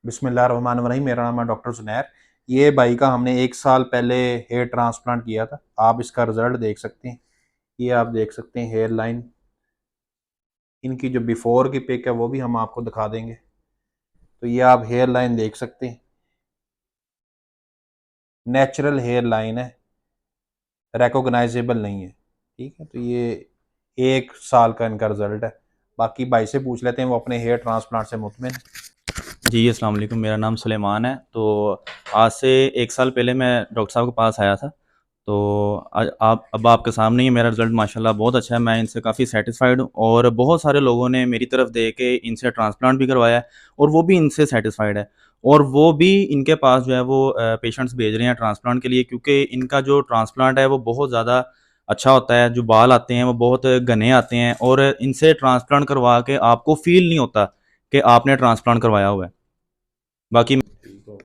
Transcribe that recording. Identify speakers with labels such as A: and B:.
A: बिस्मिल्लाहिर्रहमानिर्रहीम। मेरा नाम है डॉक्टर जुनैर। ये भाई का हमने 1 साल पहले हेयर ट्रांसप्लांट किया था। आप इसका रिजल्ट देख सकते हैं। ये आप देख सकते हैं हेयर लाइन। इनकी जो बिफोर की पिक है वो भी हम आपको दिखा देंगे। तो ये आप हेयर लाइन देख सकते हैं, नेचुरल हेयर लाइन है, रिकॉग्नाइजेबल नहीं है। ठीक है, तो ये 1 साल का इनका रिजल्ट है। बाकी भाई से पूछ लेते हैं, वो अपने हेयर ट्रांसप्लांट से मुतमिन है।
B: जी अस्सलाम वालेकुम। मेरा नाम सुलेमान है। तो आज से 1 साल पहले मैं डॉक्टर साहब के पास आया था। तो आज आप अब आपके सामने ही मेरा रिज़ल्ट माशाल्लाह बहुत अच्छा है। मैं इनसे काफ़ी सैटिस्फाइड हूँ और बहुत सारे लोगों ने मेरी तरफ देख के इनसे ट्रांसप्लांट भी करवाया है और वो भी इनसे सैटिस्फाइड है। और वो भी इनके पास जो है वो पेशेंट्स भेज रहे हैं ट्रांसप्लांट के लिए, क्योंकि इनका जो ट्रांसप्लांट है वो बहुत ज़्यादा अच्छा होता है। जो बाल आते हैं वो बहुत घने आते हैं और इनसे ट्रांसप्लांट करवा के आपको फ़ील नहीं होता कि आपने ट्रांसप्लांट करवाया हुआ है। बाकी